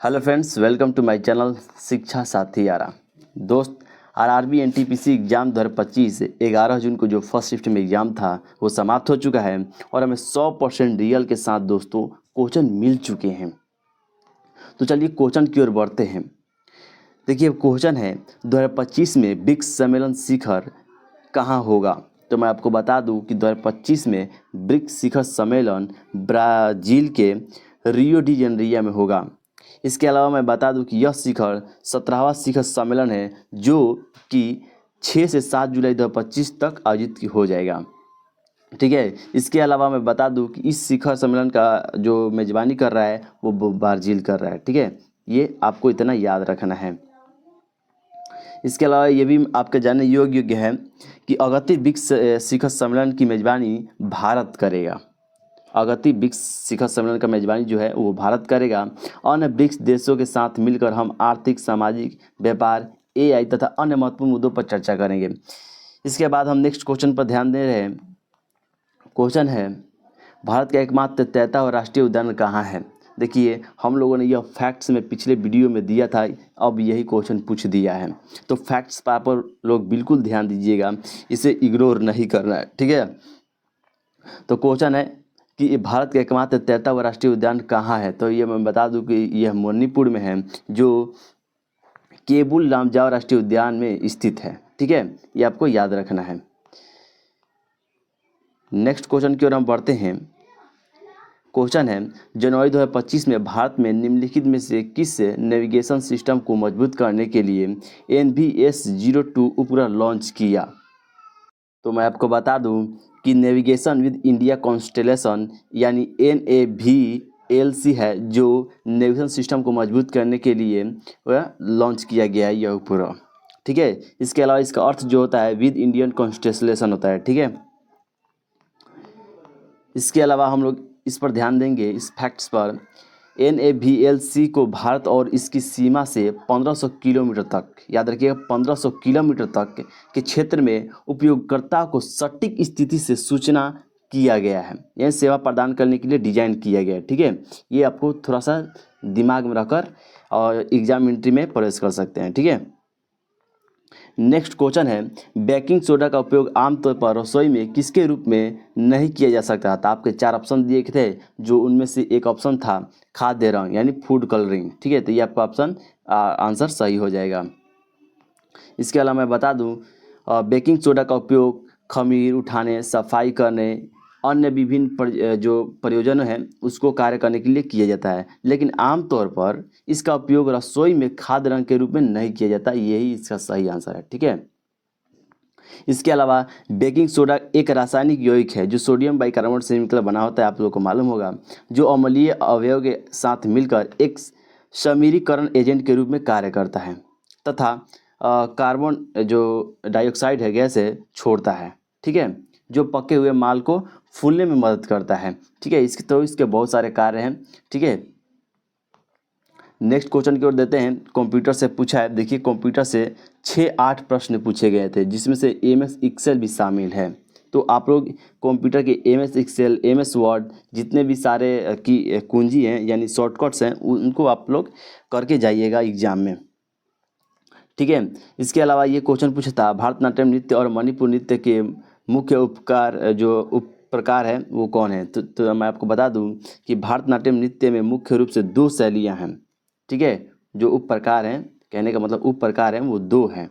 Hello friends, welcome to my channel Shiksha Saathi यारा। दोस्त, RRB NTPC exam 2025 11 जून को जो फर्स्ट शिफ्ट में एग्ज़ाम था वो समाप्त हो चुका है और हमें 100% रियल के साथ दोस्तों क्वेश्चन मिल चुके हैं। तो चलिए क्वेश्चन की ओर बढ़ते हैं। देखिए क्वेश्चन है 2025 में ब्रिक्स सम्मेलन शिखर कहाँ होगा। तो मैं आपको बता दूं कि 2025 में ब्रिक्स शिखर सम्मेलन ब्राज़ील के रियो डी जेनेरियो में होगा। इसके अलावा मैं बता दूं कि यह शिखर 17वां शिखर सम्मेलन है जो कि 6 से 7 जुलाई 2025 तक आयोजित हो जाएगा। ठीक है, इसके अलावा मैं बता दूं कि इस शिखर सम्मेलन का जो मेज़बानी कर रहा है वो ब्राज़ील कर रहा है। ठीक है, ये आपको इतना याद रखना है। इसके अलावा ये भी आपके जानने योग्य है कि अगति ब्रिक्स शिखर सम्मेलन की मेज़बानी भारत करेगा। अगति ब्रिक्स शिखर सम्मेलन का मेज़बानी जो है वो भारत करेगा। अन्य ब्रिक्स देशों के साथ मिलकर हम आर्थिक, सामाजिक, व्यापार, एआई तथा अन्य महत्वपूर्ण मुद्दों पर चर्चा करेंगे। इसके बाद हम नेक्स्ट क्वेश्चन पर ध्यान दे रहे हैं। क्वेश्चन है, भारत का एकमात्र तैरता हुआ राष्ट्रीय उद्यान कहाँ है। देखिए हम लोगों ने यह फैक्ट्स में पिछले वीडियो में दिया था, अब यही क्वेश्चन पूछ दिया है। तो फैक्ट्स पर लोग बिल्कुल ध्यान दीजिएगा, इसे इग्नोर नहीं करना है। ठीक है, तो क्वेश्चन है कि भारत का एकमात्र तैरता हुआ राष्ट्रीय उद्यान कहाँ है। तो ये मैं बता दूं कि यह मणिपुर में है, जो केबुल लामजाओ राष्ट्रीय उद्यान में स्थित है। ठीक है, ये आपको याद रखना है। नेक्स्ट क्वेश्चन की ओर हम बढ़ते हैं। क्वेश्चन है, जनवरी 2025 में भारत में निम्नलिखित में से किस नेविगेशन सिस्टम को मजबूत करने के लिए NVS-02 उपग्रह लॉन्च किया। तो मैं आपको बता दूं कि नेविगेशन विद इंडिया कॉन्स्टेलेशन यानी NAVLC है, जो नेविगेशन सिस्टम को मजबूत करने के लिए वह लॉन्च किया गया है यह उपग्रह। ठीक है, इसके अलावा इसका अर्थ जो होता है विद इंडियन कॉन्स्टेलेशन होता है। ठीक है, इसके अलावा हम लोग इस पर ध्यान देंगे, इस फैक्ट्स पर। NAVLC को भारत और इसकी सीमा से 1500 किलोमीटर तक, याद रखिएगा 1500 किलोमीटर तक के क्षेत्र में उपयोगकर्ता को सटीक स्थिति से सूचना किया गया है। यह सेवा प्रदान करने के लिए डिजाइन किया गया है। ठीक है, ये आपको थोड़ा सा दिमाग में रखकर और एग्जाम एंट्री में प्रवेश कर सकते हैं। ठीक है, नेक्स्ट क्वेश्चन है, बेकिंग सोडा का उपयोग आमतौर पर रसोई में किसके रूप में नहीं किया जा सकता। तो आपके 4 ऑप्शन दिए थे, जो उनमें से एक ऑप्शन था खाद्य रंग यानी फूड कलरिंग। ठीक है, तो ये आपका ऑप्शन आंसर सही हो जाएगा। इसके अलावा मैं बता दूं, बेकिंग सोडा का उपयोग खमीर उठाने, सफाई करने, अन्य विभिन्न जो प्रयोजन हैं उसको कार्य करने के लिए किया जाता है, लेकिन आमतौर पर इसका उपयोग रसोई में खाद्य रंग के रूप में नहीं किया जाता। यही इसका सही आंसर है। ठीक है, इसके अलावा बेकिंग सोडा एक रासायनिक यौगिक है जो सोडियम बाइकार्बोनेट से मिलकर बना होता है, आप लोगों को मालूम होगा, जो अम्लीय अवयव के साथ मिलकर एक समीरीकरण एजेंट के रूप में कार्य करता है तथा कार्बन जो डाइऑक्साइड है गैस है छोड़ता है। ठीक है, जो पके हुए माल को फूलने में मदद करता है। ठीक है, इसके बहुत सारे कार्य हैं। ठीक है, नेक्स्ट क्वेश्चन की ओर देते हैं। कंप्यूटर से पूछा है, देखिए कंप्यूटर से 6-8 प्रश्न पूछे गए थे, जिसमें से MS एक्सेल भी शामिल है। तो आप लोग कंप्यूटर के MS एक्सेल, MS वर्ड, जितने भी सारे की कुंजी हैं यानी शॉर्टकट्स हैं, उनको आप लोग करके जाइएगा एग्जाम में। ठीक है, इसके अलावा ये क्वेश्चन पूछा था, भारतनाट्यम नृत्य और मणिपुर नृत्य के मुख्य उप प्रकार है वो कौन है। तो मैं आपको बता दूं कि भारतनाट्यम नृत्य में मुख्य रूप से 2 शैलियां हैं। ठीक है, जो उप प्रकार हैं, कहने का मतलब उप प्रकार हैं वो 2 हैं।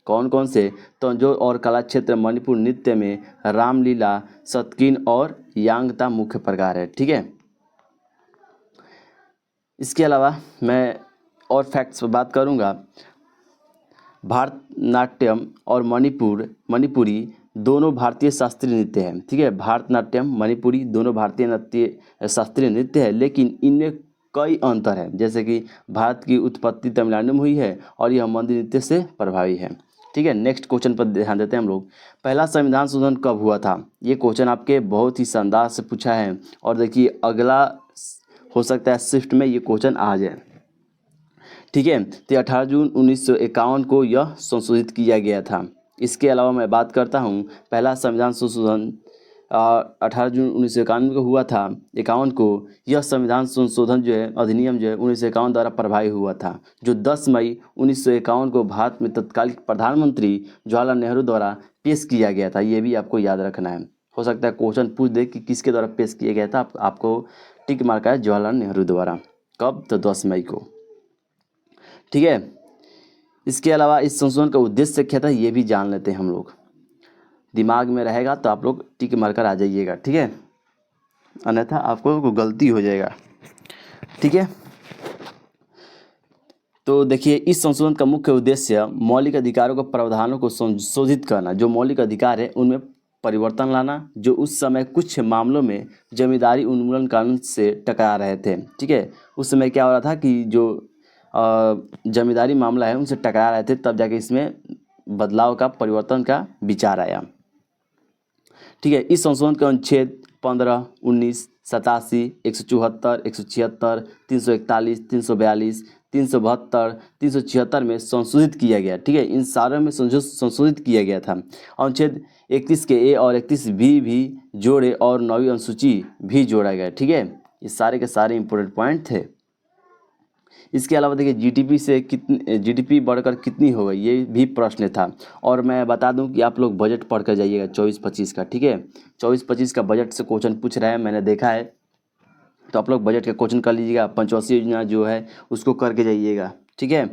कौन कौन से, तो जो और कला क्षेत्र मणिपुर नृत्य में रामलीला, सतकिन और यांगता मुख्य प्रकार है। ठीक है, इसके अलावा मैं और फैक्ट्स पर बात करूंगा। भारतनाट्यम और मणिपुरी दोनों भारतीय शास्त्रीय नृत्य हैं। ठीक है, भारतनाट्यम मणिपुरी दोनों भारतीय शास्त्रीय नृत्य है, लेकिन इनमें कई अंतर है। जैसे कि भारत की उत्पत्ति तमिलनाडु में हुई है और यह मंदिर नृत्य से प्रभावी है। ठीक है, नेक्स्ट क्वेश्चन पर ध्यान देते हैं हम लोग। पहला संविधान संशोधन कब हुआ था। ये क्वेश्चन आपके बहुत ही शानदार से पूछा है और देखिए अगला हो सकता है शिफ्ट में ये क्वेश्चन आ जाए। ठीक है, तो 18 जून 1951 को यह संशोधित किया गया था। इसके अलावा मैं बात करता हूँ पहला संविधान संशोधन 18 जून 1951 को हुआ था, 51 को। यह संविधान संशोधन जो है, अधिनियम जो है 1951 द्वारा प्रभावी हुआ था, जो 10 मई 1951 को भारत में तत्कालीन प्रधानमंत्री जवाहरलाल नेहरू द्वारा पेश किया गया था। ये भी आपको याद रखना है। हो सकता है क्वेश्चन पूछ दे कि किसके द्वारा पेश किया गया था, आपको टिक मार्का है जवाहरलाल नेहरू द्वारा। कब? तो 10 मई को। ठीक है। इसके अलावा इस संशोधन का उद्देश्य क्या था, ये भी जान लेते हैं हम लोग। दिमाग में रहेगा तो आप लोग टिक मारकर आ जाइएगा, ठीक है, अन्यथा आपको गलती हो जाएगा। ठीक है। तो देखिए, इस संशोधन का मुख्य उद्देश्य मौलिक अधिकारों के प्रावधानों को संशोधित करना, जो मौलिक अधिकार है उनमें परिवर्तन लाना, जो उस समय कुछ मामलों में जमींदारी उन्मूलन कानून से टकरा रहे थे। ठीक है। उस समय क्या हो रहा था कि जो जमींदारी मामला है उनसे टकरा रहे थे, तब जाके इसमें बदलाव का, परिवर्तन का विचार आया। ठीक है। इस संशोधन के अनुच्छेद 15, 19, 87, 174, 176, 341, 342, 372, 376 में संशोधित किया गया। ठीक है। इन सारों में संशोधित किया गया था। अनुच्छेद 31 के ए और 31 बी भी जोड़े और 9वीं अनुसूची भी जोड़ा गया। ठीक है। ये सारे के सारे इंपॉर्टेंट पॉइंट थे। इसके अलावा देखिए, जीडीपी बढ़कर कितनी हो गई, ये भी प्रश्न था। और मैं बता दूं कि आप लोग बजट पढ़ कर जाइएगा 24-25 का। ठीक है। 24-25 का बजट से क्वेश्चन पूछ रहा है, मैंने देखा है, तो आप लोग बजट का क्वेश्चन कर लीजिएगा। पंचवर्षीय योजना जो है उसको करके जाइएगा। ठीक है।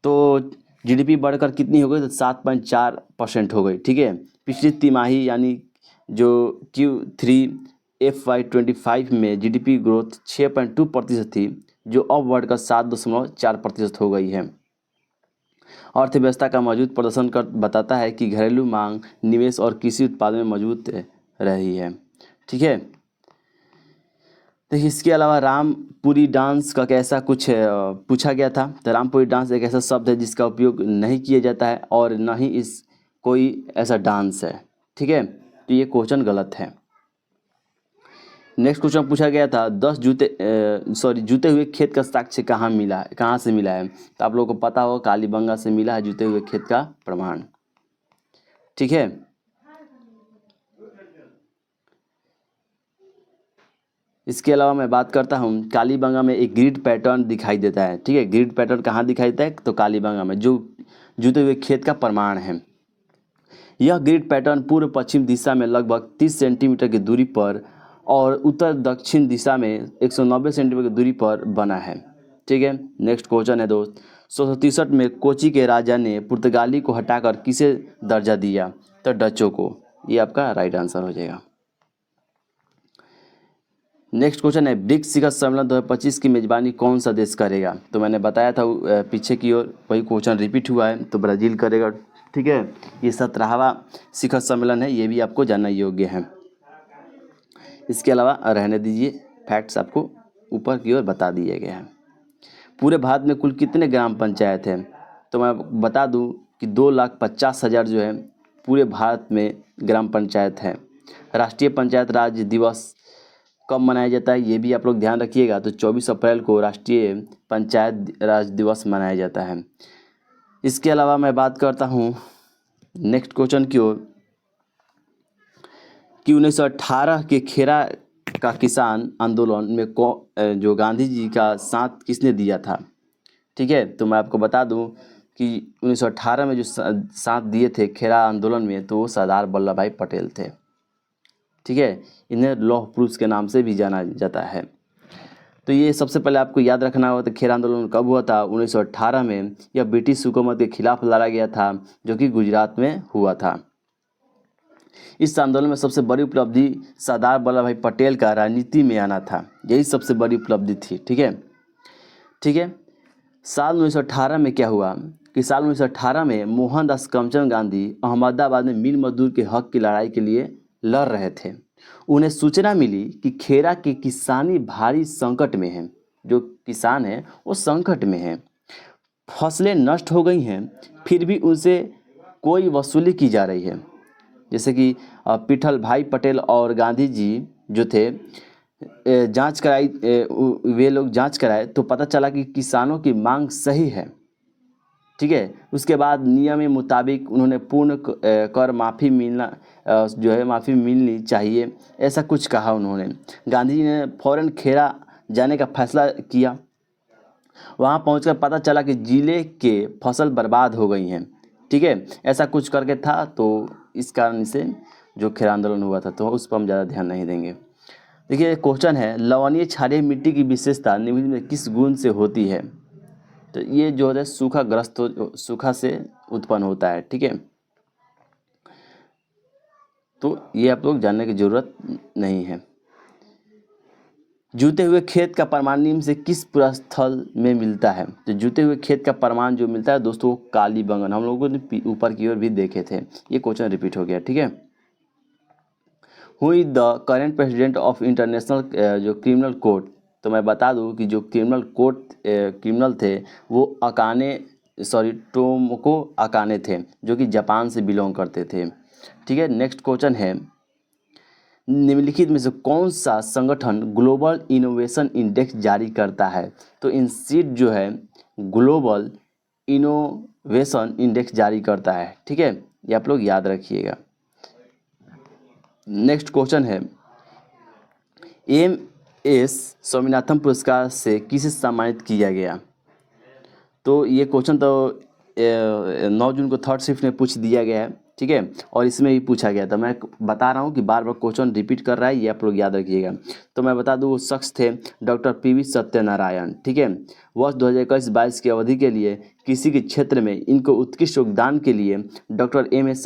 तो जीडीपी बढ़कर कितनी हो गई, तो 7.4% हो गई। ठीक है। पिछली तिमाही यानी जो Q3 FY25 में जीडीपी ग्रोथ 6.2% थी, जो अब बढ़कर 7.4% हो गई है। अर्थव्यवस्था का मजबूत प्रदर्शन कर बताता है कि घरेलू मांग, निवेश और कृषि उत्पादन में मजबूत रही है। ठीक है। देखिए, इसके अलावा रामपुरी डांस का कैसा कुछ पूछा गया था। तो रामपुरी डांस एक ऐसा शब्द है जिसका उपयोग नहीं किया जाता है और न ही इस कोई ऐसा डांस है। ठीक है। तो ये क्वेश्चन गलत है। नेक्स्ट क्वेश्चन पूछा गया था, जूते हुए खेत का साक्ष्य कहाँ से मिला है। तो आप लोगों को पता होगा, कालीबंगा से मिला है जूते हुए खेत का प्रमाण। ठीक है। इसके अलावा मैं बात करता हूँ, कालीबंगा में एक ग्रिड पैटर्न दिखाई देता है। ठीक है। ग्रिड पैटर्न कहाँ दिखाई देता है, तो कालीबंगा में, जो जूते हुए खेत का प्रमाण है। यह ग्रिड पैटर्न पूर्व पश्चिम दिशा में लगभग 30 सेंटीमीटर की दूरी पर और उत्तर दक्षिण दिशा में 190 सेंटीमीटर की दूरी पर बना है। ठीक है। नेक्स्ट क्वेश्चन है दोस्त, 1663 में कोची के राजा ने पुर्तगाली को हटाकर किसे दर्जा दिया, तो डचों को। ये आपका राइट आंसर हो जाएगा। नेक्स्ट क्वेश्चन है, ब्रिक्स शिखर सम्मेलन 2025 की मेजबानी कौन सा देश करेगा। तो मैंने बताया था पीछे की ओर वही क्वेश्चन रिपीट हुआ है, तो ब्राज़ील करेगा। ठीक है। ये 17वां शिखर सम्मेलन है, ये भी आपको जानना योग्य है। इसके अलावा रहने दीजिए, फैक्ट्स आपको ऊपर की ओर बता दिए गए हैं। पूरे भारत में कुल कितने ग्राम पंचायत हैं, तो मैं बता दूं कि 2,50,000 जो है पूरे भारत में ग्राम पंचायत है। राष्ट्रीय पंचायत राज दिवस कब मनाया जाता है, ये भी आप लोग ध्यान रखिएगा। तो 24 अप्रैल को राष्ट्रीय पंचायत राज दिवस मनाया जाता है। इसके अलावा मैं बात करता हूँ नेक्स्ट क्वेश्चन की ओर, कि 1918 के खेरा का किसान आंदोलन में जो गांधी जी का साथ किसने दिया था। ठीक है। तो मैं आपको बता दूं कि 1918 में जो साथ दिए थे खेरा आंदोलन में, तो वो सरदार वल्लभ भाई पटेल थे। ठीक है। इन्हें लौह पुरुष के नाम से भी जाना जाता है। तो ये सबसे पहले आपको याद रखना होगा, तो खेरा आंदोलन कब हुआ था, 1918 में। यह ब्रिटिश हुकूमत के खिलाफ लड़ा गया था, जो कि गुजरात में हुआ था। इस आंदोलन में सबसे बड़ी उपलब्धि सरदार वल्लभ भाई पटेल का राजनीति में आना था, यही सबसे बड़ी उपलब्धि थी। ठीक है। ठीक है। साल 1918 में क्या हुआ कि साल 1918 में मोहनदास करमचंद गांधी अहमदाबाद में मिल मजदूर के हक की लड़ाई के लिए लड़ रहे थे। उन्हें सूचना मिली कि खेरा की किसानी भारी संकट में है, जो किसान है वो संकट में है, फसलें नष्ट हो गई हैं, फिर भी उनसे कोई वसूली की जा रही है। जैसे कि पिठल भाई पटेल और गांधी जी जो थे, जांच कराई, वे लोग जांच कराए तो पता चला कि किसानों की मांग सही है, ठीक है। उसके बाद नियम के मुताबिक उन्होंने पूर्ण कर माफ़ी मिलना जो है माफ़ी मिलनी चाहिए, ऐसा कुछ कहा उन्होंने। गांधी जी ने फ़ौरन खेड़ा जाने का फैसला किया। वहाँ पहुंचकर पता चला कि जिले के फसल बर्बाद हो गई हैं, ठीक है, ऐसा कुछ करके था। तो इस कारण से जो खेड़ा आंदोलन हुआ था, तो उस पर हम ज़्यादा ध्यान नहीं देंगे। देखिए क्वेश्चन है, लवणीय क्षारीय मिट्टी की विशेषता निम्न में किस गुण से होती है? तो ये जो है सूखा से उत्पन्न होता है, ठीक है। तो ये आप लोग जानने की जरूरत नहीं है। जूते हुए खेत का प्रमाण निम्न से किस पुरस्थल में मिलता है? तो जूते हुए खेत का प्रमाण जो मिलता है दोस्तों, कालीबंगन। हम लोगों ने ऊपर की ओर भी देखे थे, ये क्वेश्चन रिपीट हो गया, ठीक है। Who is the current president of international जो क्रिमिनल कोर्ट? तो मैं बता दूं कि जो क्रिमिनल थे वो टोमोको अकाने थे, जो कि जापान से बिलोंग करते थे, ठीक है। नेक्स्ट क्वेश्चन है, निम्नलिखित में से कौन सा संगठन ग्लोबल इनोवेशन इंडेक्स जारी करता है? तो इंसीड जो है ग्लोबल इनोवेशन इंडेक्स जारी करता है, ठीक है, ये आप लोग याद रखिएगा। नेक्स्ट क्वेश्चन है, एम.एस. स्वामीनाथन पुरस्कार से किसे सम्मानित किया गया? तो ये क्वेश्चन तो 9 जून को थर्ड शिफ्ट में पूछ दिया गया है, ठीक है, और इसमें भी पूछा गया था। मैं बता रहा हूँ कि बार बार क्वेश्चन रिपीट कर रहा है, ये आप लोग याद रखिएगा। तो मैं बता दूँ वो शख्स थे डॉक्टर पी.वी. सत्यनारायण, ठीक है। वर्ष 2021-22 की अवधि के लिए कृषि के क्षेत्र में इनको उत्कृष्ट योगदान के लिए डॉक्टर एम.एस.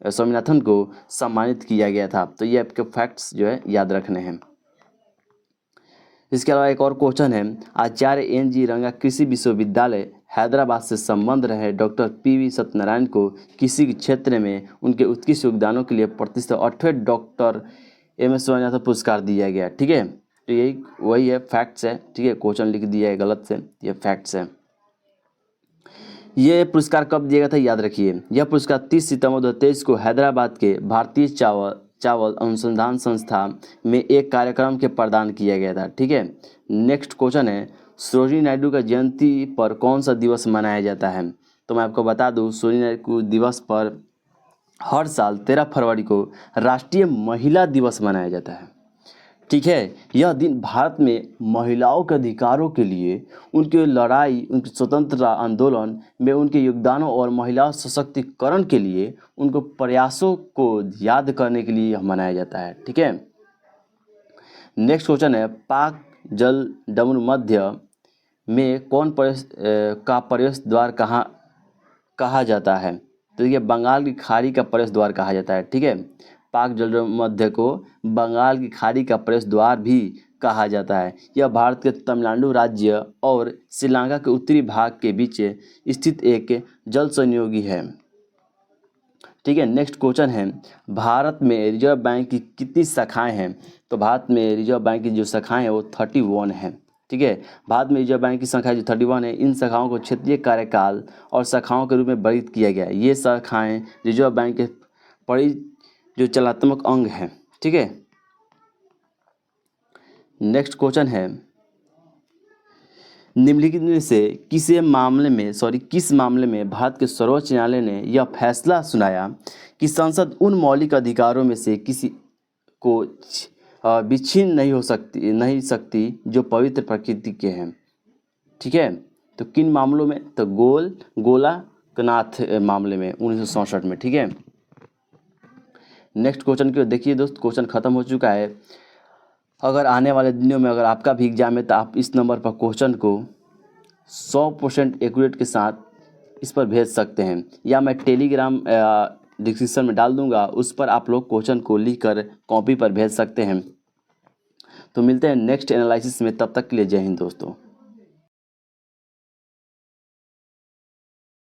स्वामीनाथन को सम्मानित किया गया था। तो ये आपके फैक्ट्स जो है याद रखने हैं। इसके अलावा एक और क्वेश्चन है, आचार्य एन.जी. रंगा कृषि विश्वविद्यालय हैदराबाद से संबंध रहे डॉक्टर पी.वी. सत्यनारायण को कृषि के क्षेत्र में उनके उत्कृष्ट योगदानों के लिए प्रतिष्ठित 8वें डॉक्टर एम.एस. स्वामीनाथन पुरस्कार दिया गया, ठीक है। तो यही वही है, फैक्ट्स है, ठीक है। क्वेश्चन लिख दिया है गलत से, ये फैक्ट्स है। ये पुरस्कार कब दिया गया था याद रखिए। यह पुरस्कार 30 सितंबर 2023 को हैदराबाद के भारतीय चावल अनुसंधान संस्था में एक कार्यक्रम के प्रदान किया गया था, ठीक है। नेक्स्ट क्वेश्चन है, सरोजिनी नायडू का जयंती पर कौन सा दिवस मनाया जाता है? तो मैं आपको बता दूं, सरोजिनी नायडू दिवस पर हर साल 13 फरवरी को राष्ट्रीय महिला दिवस मनाया जाता है, ठीक है। यह दिन भारत में महिलाओं के अधिकारों के लिए उनकी लड़ाई, उनके स्वतंत्रता आंदोलन में उनके योगदानों और महिला सशक्तिकरण के लिए उनको प्रयासों को याद करने के लिए मनाया जाता है, ठीक है। नेक्स्ट क्वेश्चन है, पाक जल डमरू मध्य में कौन प्रवेश द्वार कहा जाता है? तो ये बंगाल की खाड़ी का प्रवेश द्वार कहा जाता है, ठीक है। पाक जल मध्य को बंगाल की खाड़ी का प्रवेश द्वार भी कहा जाता है। यह भारत के तमिलनाडु राज्य और श्रीलंका के उत्तरी भाग के बीच स्थित एक जल संयोगी है, ठीक है। नेक्स्ट क्वेश्चन है, भारत में रिजर्व बैंक की कितनी शाखाएं हैं? तो भारत में रिजर्व बैंक की जो शाखाएं हैं वो 31 हैं, ठीक है। भारत में रिजर्व बैंक की संख्या जो 31 है, इन शाखाओं को क्षेत्रीय कार्यकाल और शाखाओं के रूप में वर्गीकृत किया गया है। ये शाखाएं रिजर्व बैंक के बड़ी जो चलात्मक अंग हैं, ठीक है। नेक्स्ट क्वेश्चन है, निम्नलिखित में से किस मामले में भारत के सर्वोच्च न्यायालय ने यह फैसला सुनाया कि संसद उन मौलिक अधिकारों में से किसी को विच्छिन्न नहीं सकती जो पवित्र प्रकृति के हैं, ठीक है। तो किन मामलों में? तो गोलाकनाथ मामले में 1967 में, ठीक है। नेक्स्ट क्वेश्चन की देखिए दोस्त, क्वेश्चन खत्म हो चुका है। अगर आने वाले दिनों में अगर आपका भी एग्जाम है तो आप इस नंबर पर क्वेश्चन को 100% एक्यूरेट के साथ इस पर भेज सकते हैं, या मैं टेलीग्राम डिस्क्रिप्शन में डाल दूंगा, उस पर आप लोग क्वेश्चन को लिख कर कॉपी पर भेज सकते हैं। तो मिलते हैं नेक्स्ट एनालिसिस में, तब तक के लिए जय हिंद दोस्तों।